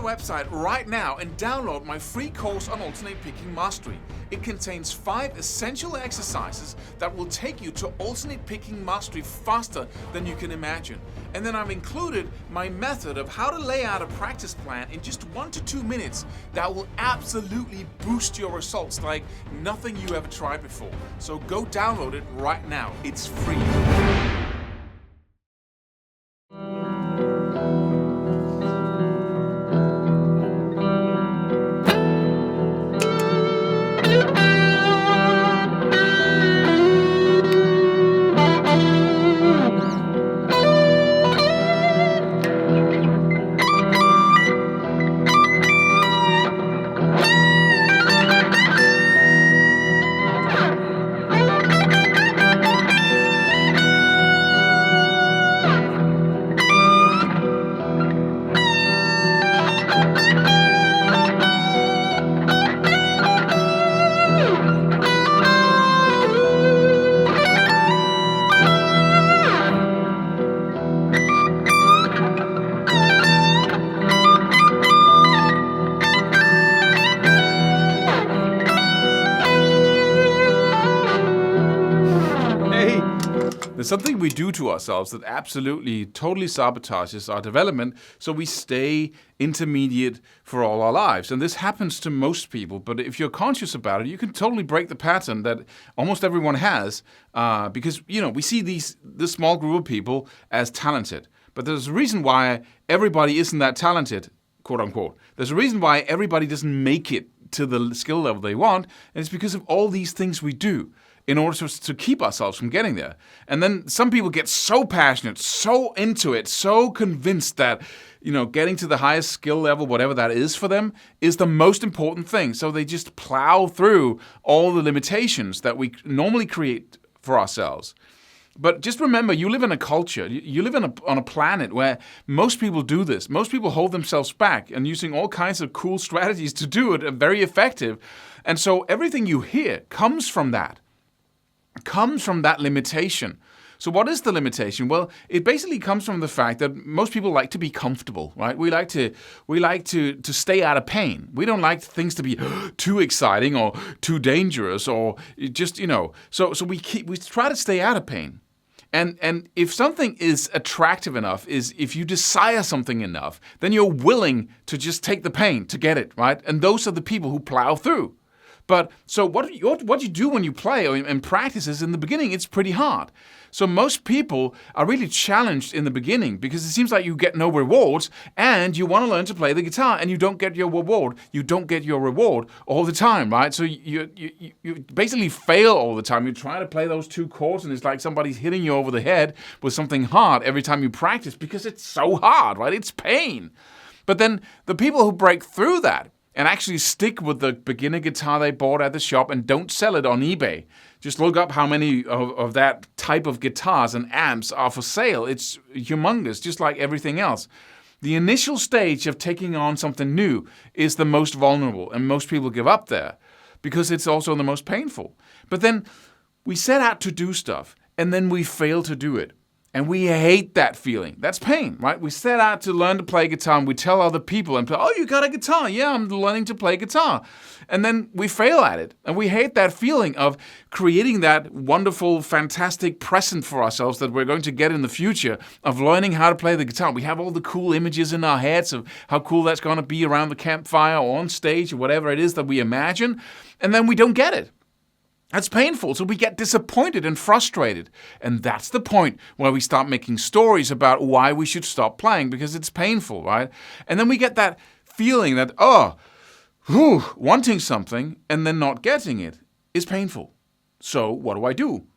website right now and download my free course on alternate picking mastery. It contains 5 essential exercises that will take you to alternate picking mastery faster than you can imagine. And then I've included my method of how to lay out a practice plan in just 1 to 2 minutes that will absolutely boost your results like nothing you ever tried before. So go download it right now. It's free. There's something we do to ourselves that absolutely, totally sabotages our development, so we stay intermediate for all our lives. And this happens to most people, but if you're conscious about it, you can totally break the pattern that almost everyone has, because, we see this small group of people as talented. But there's a reason why everybody isn't that talented, quote unquote. There's a reason why everybody doesn't make it to the skill level they want, and it's because of all these things we do in order to keep ourselves from getting there. And then some people get so passionate, so into it, so convinced that, getting to the highest skill level, whatever that is for them, is the most important thing. So they just plow through all the limitations that we normally create for ourselves. But just remember, you live in a culture, you live on a planet where most people do this. Most people hold themselves back and using all kinds of cool strategies to do it, are very effective. And so everything you hear comes from that limitation. So what is the limitation? Well, it basically comes from the fact that most people like to be comfortable, right? We like to stay out of pain. We don't like things to be too exciting or too dangerous or just, so we try to stay out of pain. And if something is attractive enough, if you desire something enough, then you're willing to just take the pain to get it, right? And those are the people who plow through. But so what you do when you play and practice is in the beginning, it's pretty hard. So most people are really challenged in the beginning because it seems like you get no rewards and you want to learn to play the guitar and you don't get your reward. You don't get your reward all the time, right? So you basically fail all the time. You try to play those 2 chords and it's like somebody's hitting you over the head with something hard every time you practice because it's so hard, right? It's pain. But then the people who break through that and actually stick with the beginner guitar they bought at the shop and don't sell it on eBay. Just look up how many of that type of guitars and amps are for sale. It's humongous, just like everything else. The initial stage of taking on something new is the most vulnerable, and most people give up there because it's also the most painful. But then we set out to do stuff, and then we fail to do it. And we hate that feeling. That's pain, right? We set out to learn to play guitar and we tell other people, oh, you got a guitar. Yeah, I'm learning to play guitar. And then we fail at it. And we hate that feeling of creating that wonderful, fantastic present for ourselves that we're going to get in the future of learning how to play the guitar. We have all the cool images in our heads of how cool that's going to be around the campfire or on stage or whatever it is that we imagine. And then we don't get it. That's painful, so we get disappointed and frustrated. And that's the point where we start making stories about why we should stop playing, because it's painful, right? And then we get that feeling that, wanting something and then not getting it is painful. So what do?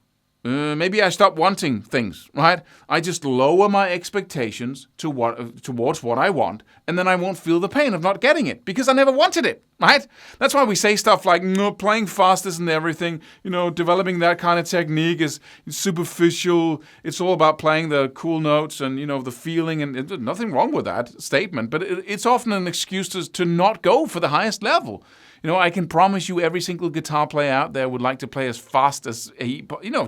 Maybe I stop wanting things, right? I just lower my expectations towards what I want, and then I won't feel the pain of not getting it because I never wanted it, right? That's why we say stuff like, playing fast isn't everything. Developing that kind of technique is superficial. It's all about playing the cool notes and, the feeling, and there's nothing wrong with that statement, but it's often an excuse to not go for the highest level. I can promise you every single guitar player out there would like to play as fast as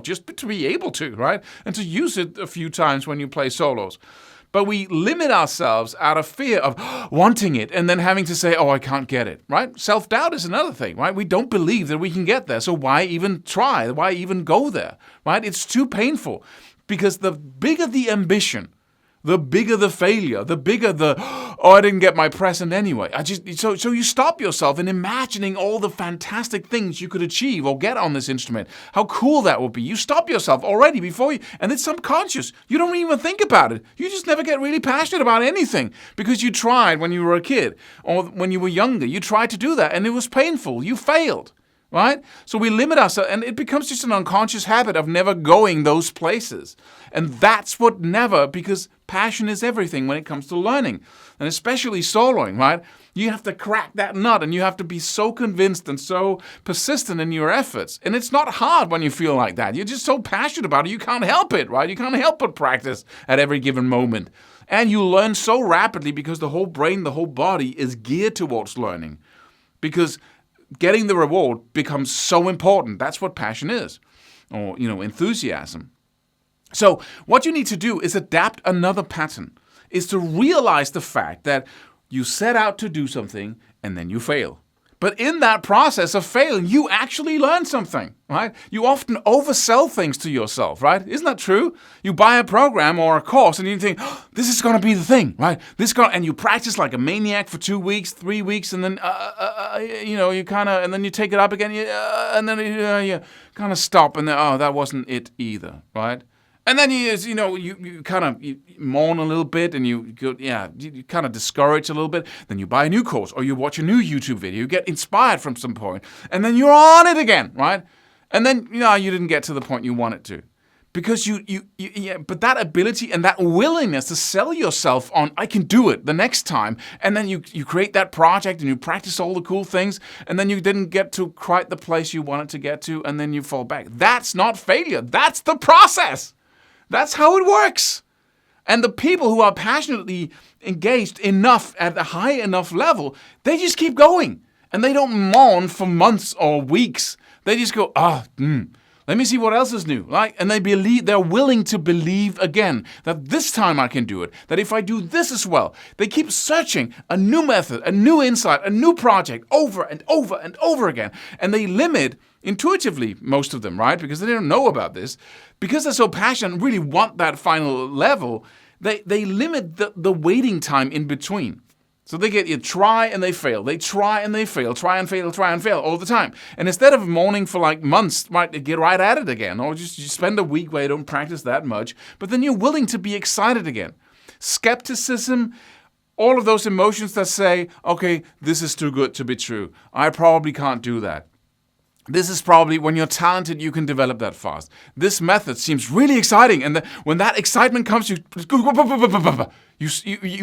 just to be able to, right? And to use it a few times when you play solos. But we limit ourselves out of fear of wanting it and then having to say, oh, I can't get it, right? Self-doubt is another thing, right? We don't believe that we can get there, so why even try? Why even go there, right? It's too painful, because the bigger the ambition, the bigger the failure, the bigger the, oh, I didn't get my present anyway. So you stop yourself in imagining all the fantastic things you could achieve or get on this instrument. How cool that would be. You stop yourself already before you, and it's subconscious. You don't even think about it. You just never get really passionate about anything because you tried when you were a kid or when you were younger. You tried to do that and it was painful. You failed. Right? So we limit ourselves, and it becomes just an unconscious habit of never going those places. And that's what never, because passion is everything when it comes to learning, and especially soloing, right? You have to crack that nut, and you have to be so convinced and so persistent in your efforts. And it's not hard when you feel like that. You're just so passionate about it, you can't help it, right? You can't help but practice at every given moment. And you learn so rapidly because the whole brain, the whole body is geared towards learning. Because getting the reward becomes so important. That's what passion is, or, enthusiasm. So what you need to do is adapt another pattern, is to realize the fact that you set out to do something and then you fail. But in that process of failing, you actually learn something, right? You often oversell things to yourself, right? Isn't that true? You buy a program or a course and you think, oh, this is going to be the thing, right? And you practice like a maniac for 2 weeks, 3 weeks, and then, you kind of, and then you take it up again, and then you kind of stop, and then, oh, that wasn't it either, right? And then you kind of mourn a little bit, and you kind of discourage a little bit. Then you buy a new course, or you watch a new YouTube video. You get inspired from some point, and then you're on it again, right? And then you didn't get to the point you wanted to, because but that ability and that willingness to sell yourself on, I can do it the next time, and then you create that project and you practice all the cool things, and then you didn't get to quite the place you wanted to get to, and then you fall back. That's not failure. That's the process. That's how it works. And the people who are passionately engaged enough at a high enough level, they just keep going. And they don't mourn for months or weeks. They just go, let me see what else is new. Right? And they're willing to believe again that this time I can do it. That if I do this as well, they keep searching a new method, a new insight, a new project over and over and over again. And they limit intuitively, most of them, right? Because they don't know about this. Because they're so passionate and really want that final level, they limit the waiting time in between. So they get you try and they fail. They try and they fail. Try and fail all the time. And instead of mourning for like months, right, they get right at it again. Or just you spend a week where you don't practice that much. But then you're willing to be excited again. Skepticism, all of those emotions that say, okay, this is too good to be true. I probably can't do that. This is probably, when you're talented, you can develop that fast. This method seems really exciting, and when that excitement comes, you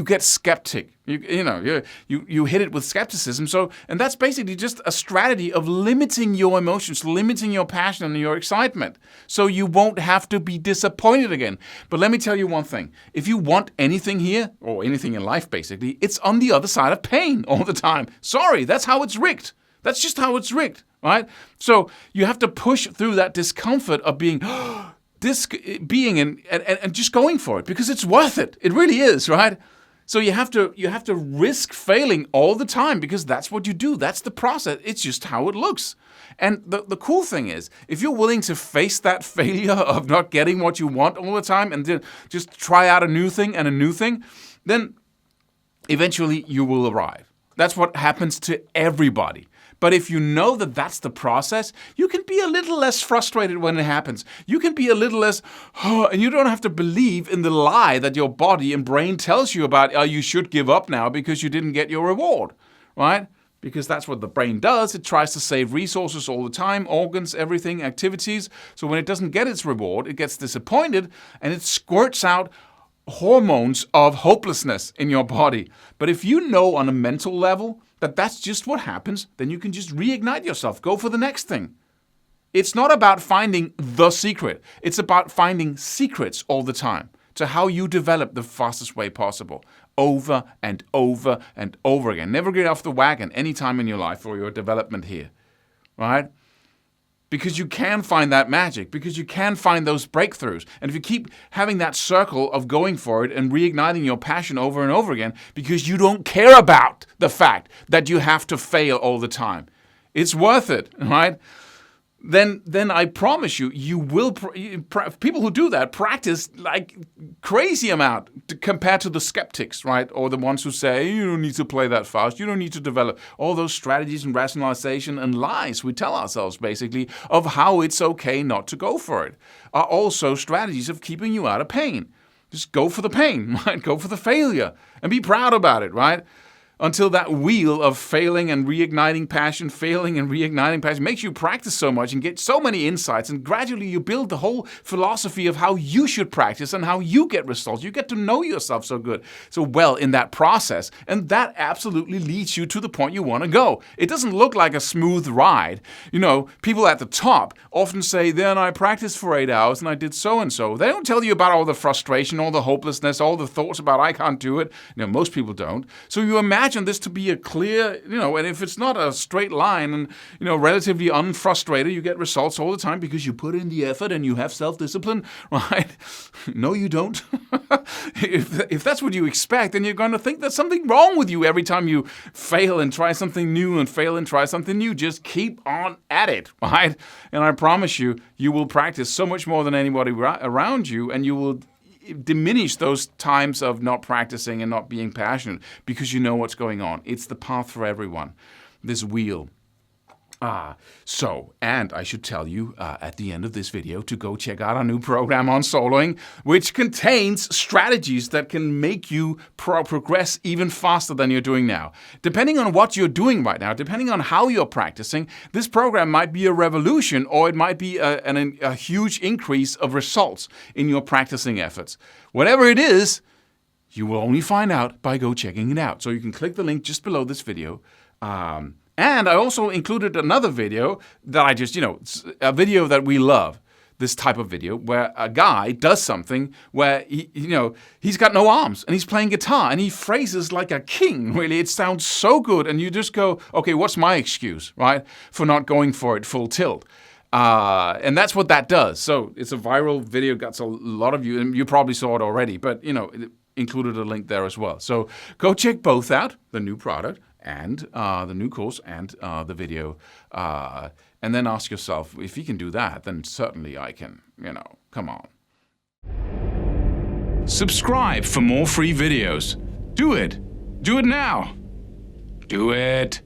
get skeptic. You hit it with skepticism. And that's basically just a strategy of limiting your emotions, limiting your passion and your excitement, so you won't have to be disappointed again. But let me tell you one thing: if you want anything here, or anything in life, basically, it's on the other side of pain all the time. Sorry, that's how it's rigged. That's just how it's rigged. Right? So you have to push through that discomfort of being and just going for it, because it's worth it. It really is, right? So you have to risk failing all the time, because that's what you do. That's the process. It's just how it looks. And the cool thing is, if you're willing to face that failure of not getting what you want all the time and then just try out a new thing, then eventually you will arrive. That's what happens to everybody. But if you know that that's the process, you can be a little less frustrated when it happens. You can be a little less, and you don't have to believe in the lie that your body and brain tells you about, you should give up now because you didn't get your reward, right? Because that's what the brain does. It tries to save resources all the time, organs, everything, activities. So when it doesn't get its reward, it gets disappointed, and it squirts out hormones of hopelessness in your body. But if you know on a mental level that that's just what happens, then you can just reignite yourself. Go for the next thing. It's not about finding the secret. It's about finding secrets all the time to how you develop the fastest way possible, over and over and over again. Never get off the wagon any time in your life or your development here, right? Because you can find that magic, because you can find those breakthroughs. And if you keep having that circle of going for it and reigniting your passion over and over again, because you don't care about the fact that you have to fail all the time, it's worth it, right? Then I promise you, you will. People who do that practice like crazy amount compared to the skeptics, right? Or the ones who say, you don't need to play that fast, you don't need to develop all those strategies and rationalization and lies we tell ourselves, basically, of how it's okay not to go for it, are also strategies of keeping you out of pain. Just go for the pain, right? Go for the failure and be proud about it, right? Until that wheel of failing and reigniting passion makes you practice so much and get so many insights, and gradually you build the whole philosophy of how you should practice and how you get results. You get to know yourself so well in that process, and that absolutely leads you to the point you want to go. It doesn't look like a smooth ride. You know, people at the top often say, then I practiced for 8 hours and I did so and so. They don't tell you about all the frustration, all the hopelessness, all the thoughts about I can't do it. You know, most people don't. So you imagine this to be a clear, and if it's not a straight line and, relatively unfrustrated, you get results all the time because you put in the effort and you have self-discipline, right? No, you don't. If that's what you expect, then you're going to think there's something wrong with you every time you fail and try something new and fail and try something new. Just keep on at it, right? And I promise you, you will practice so much more than anybody around you, and you will diminish those times of not practicing and not being passionate because you know what's going on. It's the path for everyone, this wheel. And I should tell you at the end of this video to go check out our new program on soloing, which contains strategies that can make you progress even faster than you're doing now. Depending on what you're doing right now, depending on how you're practicing, this program might be a revolution, or it might be a huge increase of results in your practicing efforts. Whatever it is, you will only find out by go checking it out. So you can click the link just below this video. And I also included another video that a video that we love, this type of video, where a guy does something where he's got no arms and he's playing guitar and he phrases like a king, really. It sounds so good, and you just go, okay, what's my excuse, right, for not going for it full tilt? And that's what that does. So it's a viral video, got a lot of you, and you probably saw it already, but, it included a link there as well. So go check both out, the new product and the new course and the video. And then ask yourself, if he can do that, then certainly I can, come on. Subscribe for more free videos. Do it. Do it now. Do it.